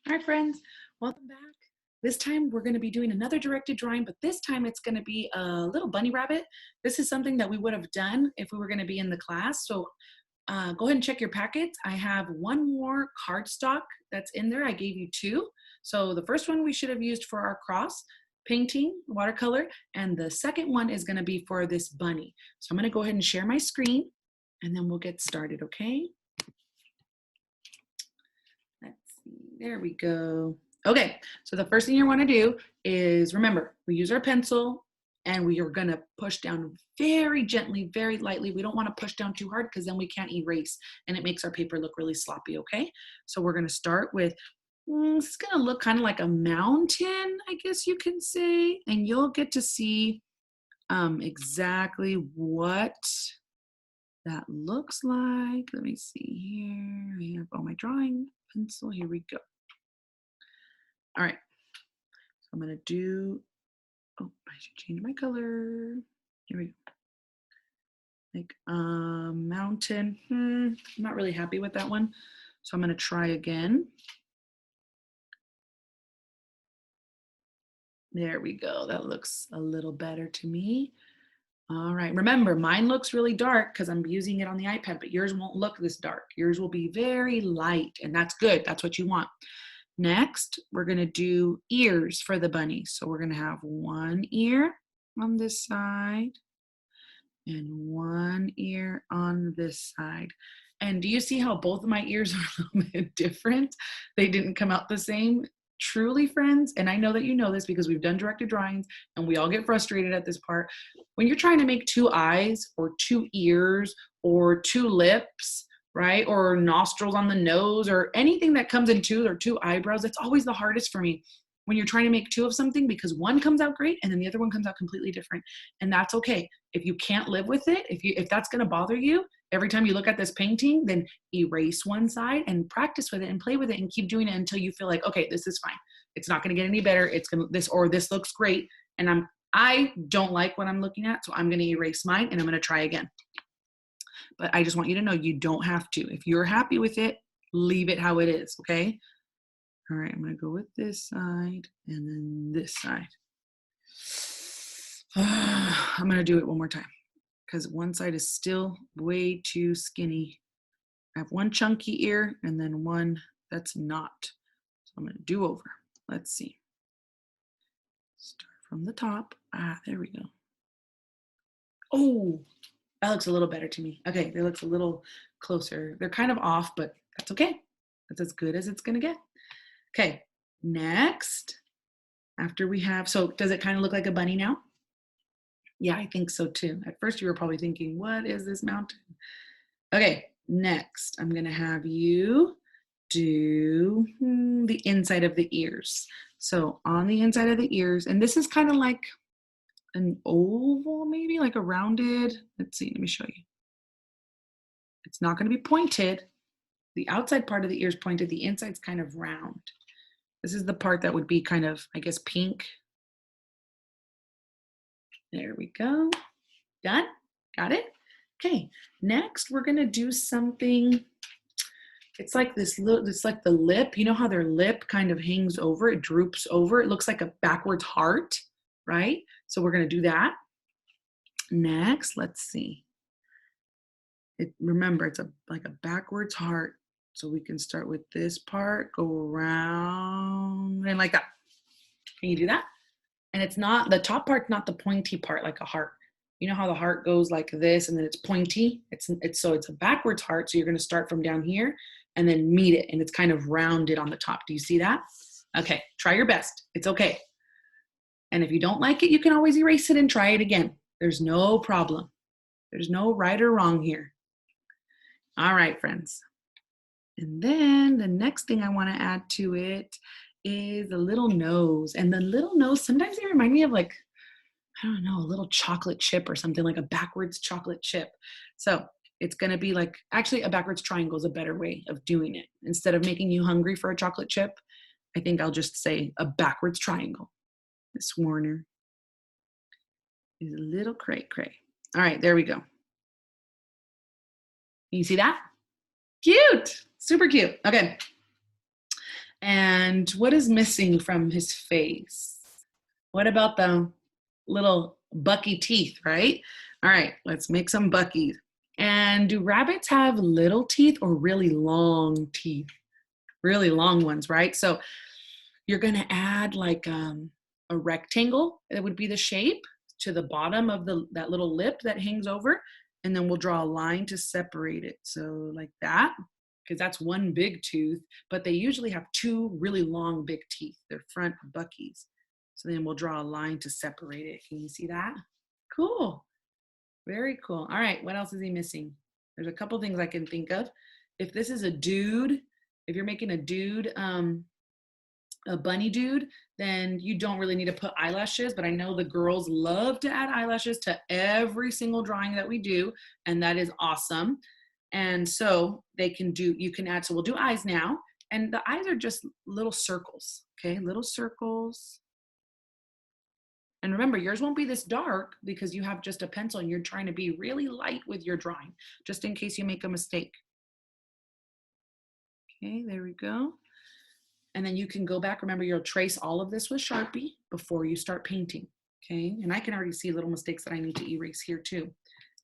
All right, friends, welcome back. This time we're going to be doing another directed drawing, but this time it's going to be a little bunny rabbit. This is something that we would have done if we were going to be in the class. So go ahead and check your packets. I have one more cardstock that's in there. I gave you two. So the first one we should have used for our cross painting watercolor, and the second one is going to be for this bunny. So I'm going to go ahead and share my screen, and then we'll get started, okay? Let's see, there we go. Okay, so the first thing you want to do is, remember, we use our pencil and we are going to push down very gently, very lightly. We don't want to push down too hard because then we can't erase and it makes our paper look really sloppy, okay? So we're going to start with, it's going to look kind of like a mountain, I guess you can say, and you'll get to see exactly what that looks like. Let me see here. I have all my drawing pencil. Here we go. All right. So I'm going to do, oh, I should change my color. Here we go. Like mountain. I'm not really happy with that one. So I'm going to try again. There we go. That looks a little better to me. All right, remember mine looks really dark because I'm using it on the iPad, but yours won't look this dark. Yours will be very light, and that's good. That's what you want. Next, we're gonna do ears for the bunny. So we're gonna have one ear on this side and one ear on this side. And do you see how both of my ears are a little bit different? They didn't come out the same. Truly, friends, and I know that you know this because we've done directed drawings and we all get frustrated at this part. When you're trying to make two eyes or two ears or two lips, right, or nostrils on the nose or anything that comes in two or two eyebrows, that's always the hardest for me when you're trying to make two of something, because one comes out great and then the other one comes out completely different. And that's okay. If you can't live with it, if that's going to bother you, every time you look at this painting, then erase one side and practice with it and play with it and keep doing it until you feel like, okay, this is fine. It's not going to get any better. It's going to this looks great. And I don't like what I'm looking at. So I'm going to erase mine and I'm going to try again. But I just want you to know you don't have to. If you're happy with it, leave it how it is. Okay. All right. I'm going to go with this side and then this side. I'm going to do it one more time, because one side is still way too skinny. I have one chunky ear and then one that's not. So I'm going to do over. Let's see. Start from the top. There we go. Oh, that looks a little better to me. Okay, that looks a little closer. They're kind of off, but that's okay. That's as good as it's going to get. Okay, next, after we have, so does it kind of look like a bunny now? Yeah, I think so too. At first you were probably thinking, what is this mountain? Okay, next I'm gonna have you do the inside of the ears. So on the inside of the ears, and this is kind of like an oval, maybe like a rounded, let's see, let me show you. It's not gonna be pointed. The outside part of the ear is pointed, the inside's kind of round. This is the part that would be kind of, I guess, pink. There we go. Done? Got it? Okay, next we're gonna do something. It's like this little, it's like the lip. You know how their lip kind of hangs over, it droops over. It looks like a backwards heart, right? So we're gonna do that. Next, let's see. Remember, it's like a backwards heart. So we can start with this part, go around, and like that. Can you do that? And it's not, the top part's not the pointy part like a heart. You know how the heart goes like this and then it's pointy? It's a backwards heart. So you're gonna start from down here and then meet it, and it's kind of rounded on the top. Do you see that? Okay, try your best. It's okay. And if you don't like it, you can always erase it and try it again. There's no problem. There's no right or wrong here. All right, friends. And then the next thing I wanna add to it is a little nose. And the little nose, sometimes they remind me of like, I don't know, a little chocolate chip or something, like a backwards chocolate chip. So it's gonna be like, actually a backwards triangle is a better way of doing it. Instead of making you hungry for a chocolate chip, I think I'll just say a backwards triangle. Miss Warner is a little cray cray. All right, there we go. You see that? Cute, super cute. Okay. And And what is missing from his face? What about the little bucky teeth, right? All right, let's make some buckies. And do rabbits have little teeth or really long teeth? Really long ones, right? So you're gonna add like a rectangle, that would be the shape, to the bottom of that little lip that hangs over, and then we'll draw a line to separate it. So like that, because that's one big tooth, but they usually have two really long big teeth. They're front buckies. So then we'll draw a line to separate it. Can you see that? Cool. Very cool. All right, what else is he missing? There's a couple things I can think of. If this is a dude, if you're making a dude, a bunny dude, then you don't really need to put eyelashes, but I know the girls love to add eyelashes to every single drawing that we do, and that is awesome. And so you can add, so we'll do eyes now, and the eyes are just little circles, okay? Little circles. And remember, yours won't be this dark because you have just a pencil and you're trying to be really light with your drawing, just in case you make a mistake. Okay, there we go. And then you can go back. Remember, you'll trace all of this with Sharpie before you start painting, okay? And I can already see little mistakes that I need to erase here too,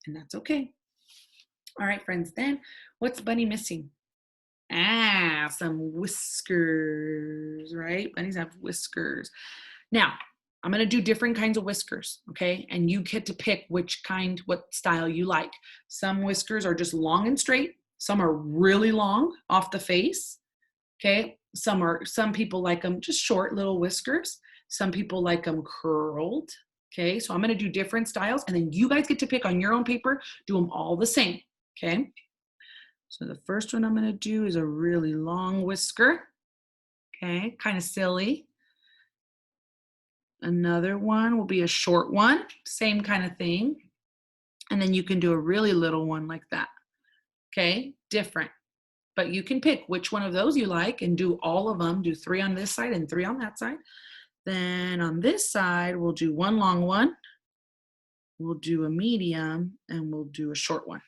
and that's okay. All right, friends, then what's Bunny missing? Some whiskers, right? Bunnies have whiskers. Now, I'm gonna do different kinds of whiskers, okay? And you get to pick what style you like. Some whiskers are just long and straight. Some are really long off the face, okay? Some people like them just short little whiskers. Some people like them curled, okay? So I'm gonna do different styles, and then you guys get to pick on your own paper, do them all the same, okay? So the first one I'm gonna do is a really long whisker, okay? Kind of silly. Another one will be a short one, same kind of thing. And then you can do a really little one like that, okay? Different. But you can pick which one of those you like and do all of them. Do 3 on this side and 3 on that side. Then on this side, we'll do one long one, we'll do a medium, and we'll do a short one.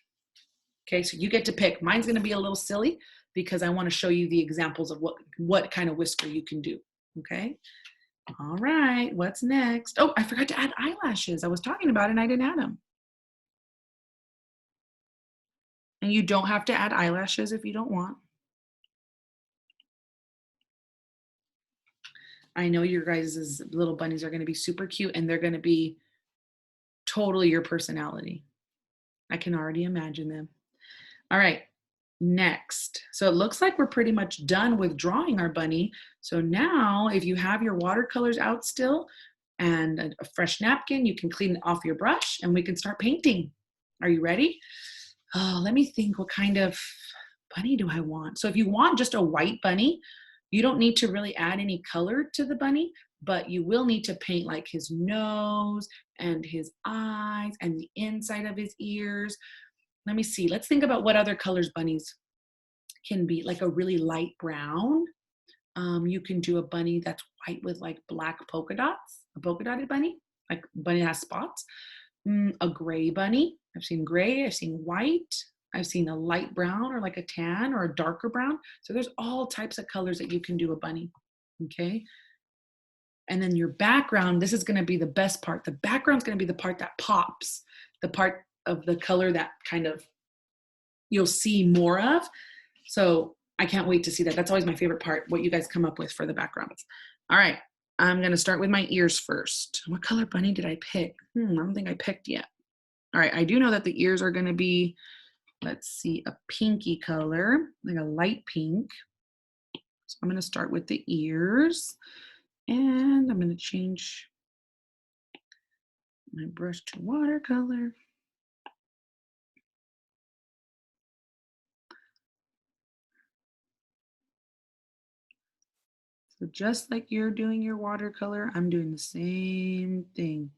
Okay, so you get to pick. Mine's gonna be a little silly because I wanna show you the examples of what kind of whisker you can do, okay? All right, what's next? Oh, I forgot to add eyelashes. I was talking about it and I didn't add them. And you don't have to add eyelashes if you don't want. I know your guys' little bunnies are gonna be super cute and they're gonna be totally your personality. I can already imagine them. All right, next. So it looks like we're pretty much done with drawing our bunny. So now if you have your watercolors out still and a fresh napkin, you can clean it off your brush and we can start painting. Are you ready? Oh, let me think, what kind of bunny do I want? So if you want just a white bunny, you don't need to really add any color to the bunny, but you will need to paint like his nose and his eyes and the inside of his ears. Let me see. Let's think about what other colors bunnies can be. Like a really light brown. You can do a bunny that's white with like black polka dots, a polka dotted bunny, like bunny that has spots. A gray bunny. I've seen gray, I've seen white, I've seen a light brown or like a tan or a darker brown. So there's all types of colors that you can do a bunny, okay? And then your background, this is gonna be the best part. The background's gonna be the part that pops, the part of the color that kind of you'll see more of. So I can't wait to see that. That's always my favorite part, what you guys come up with for the backgrounds. All right, I'm gonna start with my ears first. What color bunny did I pick? I don't think I picked yet. All right, I do know that the ears are gonna be, let's see, a pinky color, like a light pink. So I'm gonna start with the ears and I'm gonna change my brush to watercolor. So just like you're doing your watercolor, I'm doing the same thing.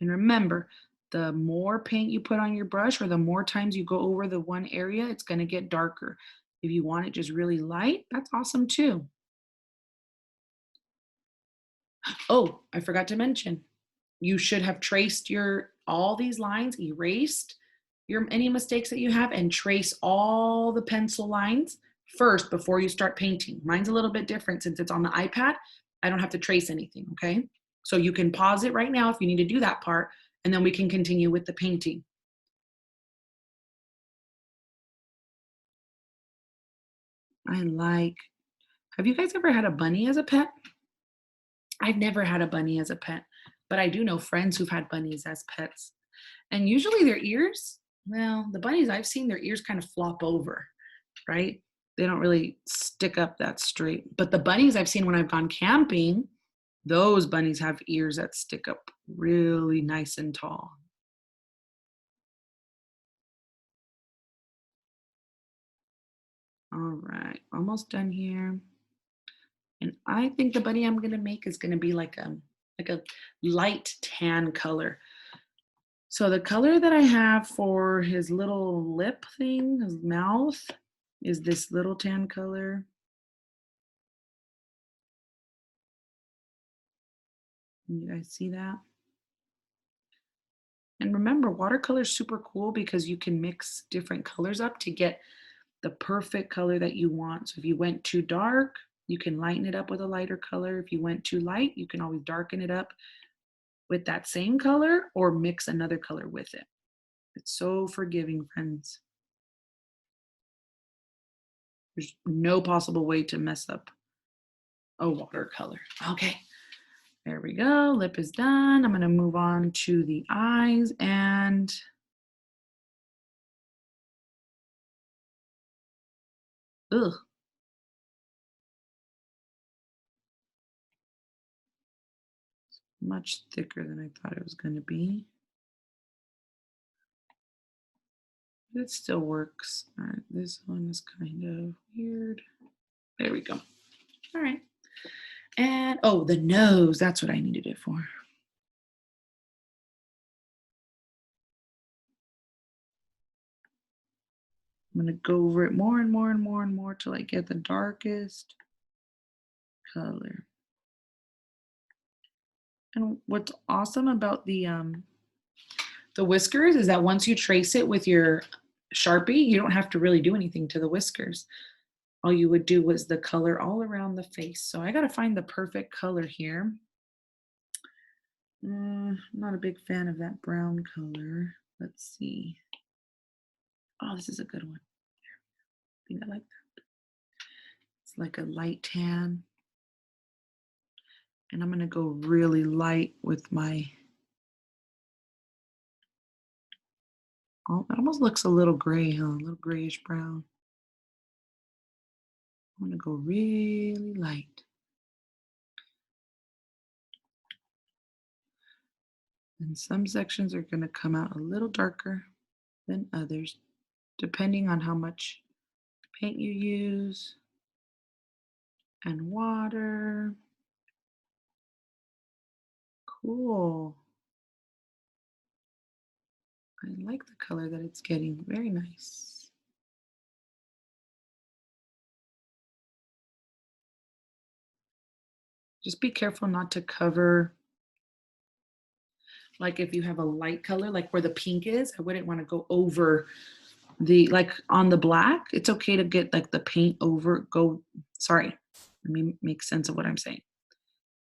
And remember, the more paint you put on your brush or the more times you go over the one area, it's gonna get darker. If you want it just really light, that's awesome too. Oh, I forgot to mention, you should have traced all these lines, erased any mistakes that you have and trace all the pencil lines first before you start painting. Mine's a little bit different since it's on the iPad. I don't have to trace anything, okay? So you can pause it right now if you need to do that part, and then we can continue with the painting. Have you guys ever had a bunny as a pet? I've never had a bunny as a pet, but I do know friends who've had bunnies as pets. And usually their ears, well, the bunnies I've seen, their ears kind of flop over, right? They don't really stick up that straight. But the bunnies I've seen when I've gone camping, those bunnies have ears that stick up really nice and tall. All right, almost done here. And I think the bunny I'm gonna make is gonna be like a light tan color. So the color that I have for his little lip thing, his mouth, is this little tan color. Can you guys see that? And remember, watercolor is super cool because you can mix different colors up to get the perfect color that you want. So if you went too dark, you can lighten it up with a lighter color. If you went too light, you can always darken it up with that same color or mix another color with it. It's so forgiving, friends. There's no possible way to mess up a watercolor. Okay, there we go. Lip is done. I'm gonna move on to the eyes and ugh, much thicker than I thought it was gonna be. It still works. All right, this one is kind of weird. There we go. All right. And oh, the nose. That's what I needed it for. I'm going to go over it more and more and more and more till I get the darkest color. And what's awesome about the whiskers is that once you trace it with your Sharpie, you don't have to really do anything to the whiskers. All you would do was the color all around the face. So I got to find the perfect color here. I'm not a big fan of that brown color. Let's see. Oh, this is a good one. I think I like that. It's like a light tan. And I'm going to go really light with my, oh, it almost looks a little gray, huh? A little grayish brown. I'm going to go really light. And some sections are going to come out a little darker than others, depending on how much paint you use and water. Cool. I like the color that it's getting. Very nice. Just be careful not to cover, like if you have a light color, like where the pink is, I wouldn't want to go over like on the black. It's okay to get like the paint over, sorry, let me make sense of what I'm saying.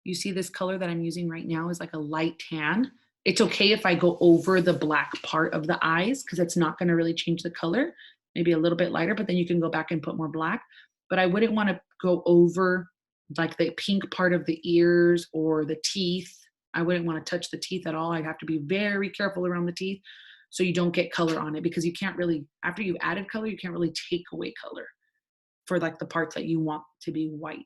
You see this color that I'm using right now is like a light tan. It's okay if I go over the black part of the eyes because it's not going to really change the color. Maybe a little bit lighter, but then you can go back and put more black. But I wouldn't want to go over like the pink part of the ears or the teeth. I wouldn't want to touch the teeth at all. I'd have to be very careful around the teeth so you don't get color on it because you can't really, after you've added color, you can't really take away color for like the parts that you want to be white.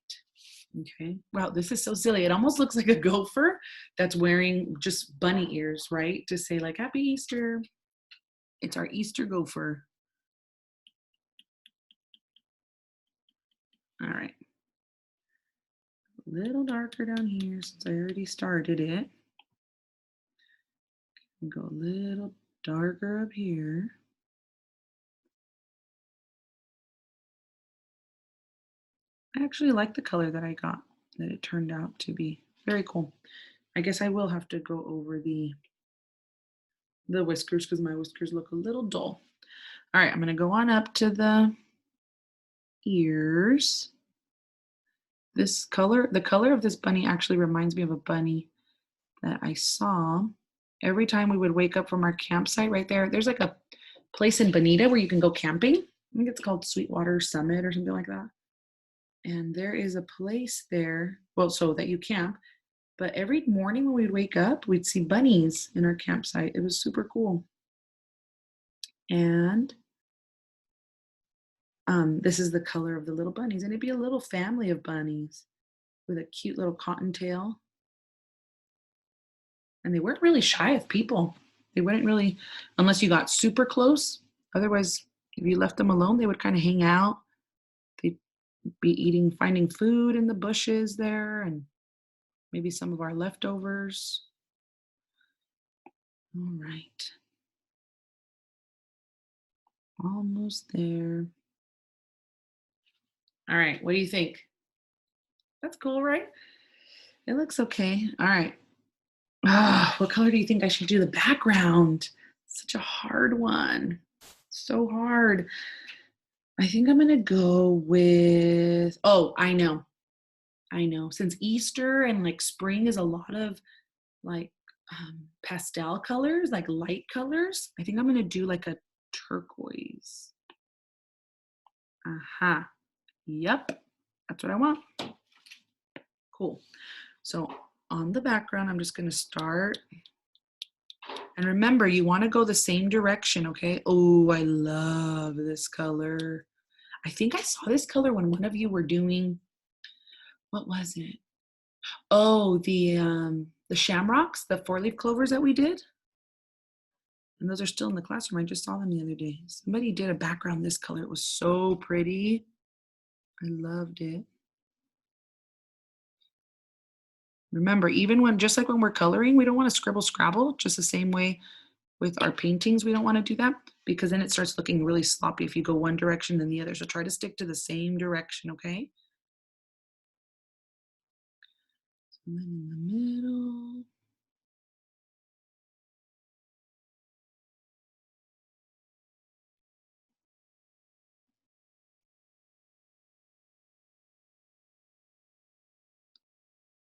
Okay. Wow, this is so silly. It almost looks like a gopher that's wearing just bunny ears, right? To say like Happy Easter. It's our Easter gopher. All right. A little darker down here since I already started it. And go a little darker up here. I actually like the color that I got, that it turned out to be. Very cool. I guess I will have to go over the whiskers because my whiskers look a little dull. All right, I'm going to go on up to the ears. This color, the color of this bunny actually reminds me of a bunny that I saw every time we would wake up from our campsite right there. There's like a place in Bonita where you can go camping. I think it's called Sweetwater Summit or something like that. And there is a place there, well, so that you camp. But every morning when we'd wake up, we'd see bunnies in our campsite. It was super cool. And this is the color of the little bunnies. And it'd be a little family of bunnies with a cute little cottontail. And they weren't really shy of people. They wouldn't really, unless you got super close. Otherwise, if you left them alone, they would kind of hang out. They'd be eating, finding food in the bushes there, and maybe some of our leftovers. All right. Almost there. All right. What do you think? That's cool, right? It looks okay. All right. What color do you think I should do the background? Such a hard one. So hard. I think I'm gonna go with, oh, I know. I know. Since Easter and like spring is a lot of like pastel colors, like light colors, I think I'm gonna do like a turquoise. Aha. Yep. That's what I want. Cool. So on the background, I'm just gonna start. And remember, you wanna go the same direction, okay? Oh, I love this color. I think I saw this color when one of you were doing, what was it? Oh, the shamrocks, the 4-leaf clovers that we did. And those are still in the classroom. I just saw them the other day. Somebody did a background this color. It was so pretty. I loved it. Remember, even when, just like when we're coloring, we don't want to scribble scrabble, just the same way with our paintings, we don't want to do that because then it starts looking really sloppy if you go one direction then the other. So try to stick to the same direction, okay? And then in the middle.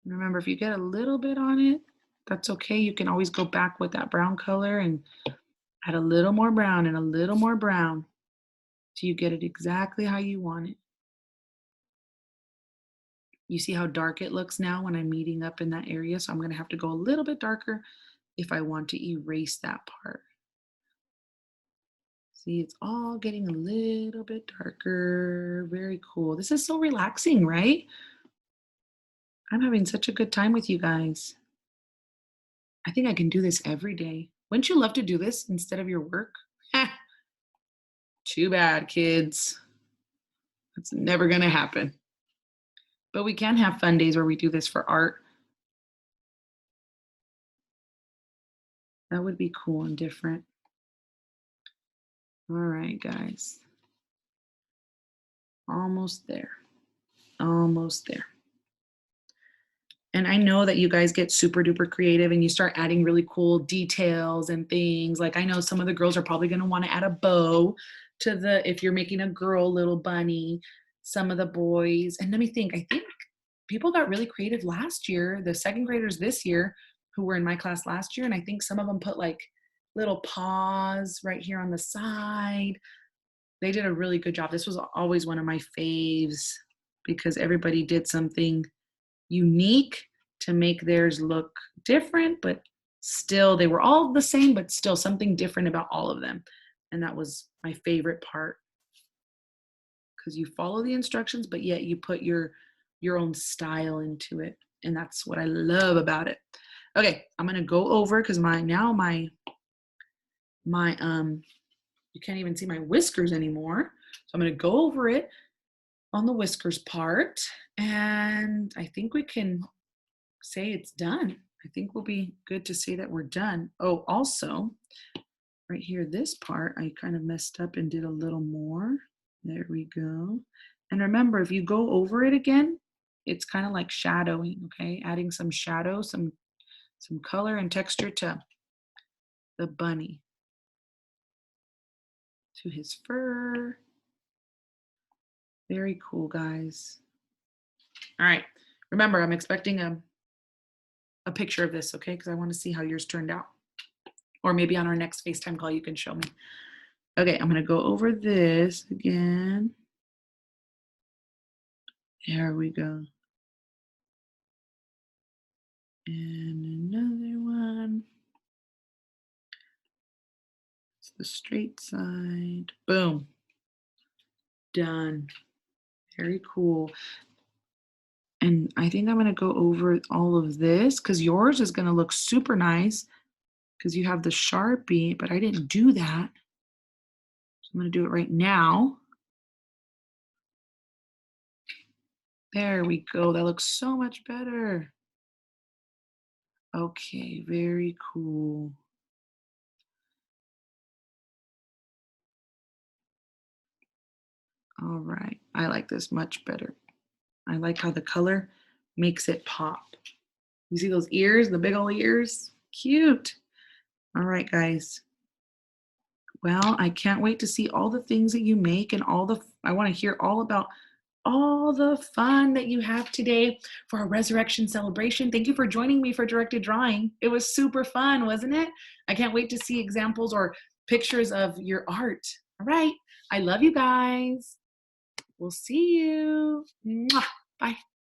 And remember, if you get a little bit on it, that's okay. You can always go back with that brown color and add a little more brown and a little more brown till you get it exactly how you want it. You see how dark it looks now when I'm meeting up in that area? So I'm gonna have to go a little bit darker if I want to erase that part. See, it's all getting a little bit darker. Very cool. This is so relaxing, right? I'm having such a good time with you guys. I think I can do this every day. Wouldn't you love to do this instead of your work? Too bad, kids. It's never gonna happen. But we can have fun days where we do this for art. That would be cool and different. All right, guys. Almost there. Almost there. And I know that you guys get super duper creative and you start adding really cool details and things. Like I know some of the girls are probably going to want to add a bow to the, if you're making a girl little bunny, some of the boys. And let me think, I think people got really creative last year, the second graders this year who were in my class last year. And I think some of them put like little paws right here on the side. They did a really good job. This was always one of my faves because everybody did something unique to make theirs look different, but still they were all the same, but still something different about all of them. And that was my favorite part because you follow the instructions, but yet you put your own style into it. And that's what I love about it. Okay, I'm gonna go over because my you can't even see my whiskers anymore. So I'm gonna go over it on the whiskers part. And I think we can say it's done. I think we'll be good to say that we're done. Oh, also, right here, this part, I kind of messed up and did a little more. There we go. And remember, if you go over it again, it's kind of like shadowing, okay? Adding some shadow, some color and texture to the bunny, to his fur. Very cool, guys. All right. Remember, I'm expecting a picture of this, okay? Because I want to see how yours turned out. Or maybe on our next FaceTime call, you can show me. Okay, I'm going to go over this again. There we go. And another one. It's the straight side. Boom. Done. Very cool. And I think I'm going to go over all of this because yours is going to look super nice because you have the Sharpie, but I didn't do that. So I'm going to do it right now. There we go. That looks so much better. Okay, very cool. All right. I like this much better. I like how the color makes it pop. You see those ears, the big old ears? Cute. All right, guys. Well, I can't wait to see all the things that you make and I want to hear all about all the fun that you have today for our resurrection celebration. Thank you for joining me for directed drawing. It was super fun, wasn't it? I can't wait to see examples or pictures of your art. All right. I love you guys. We'll see you. Mwah. Bye.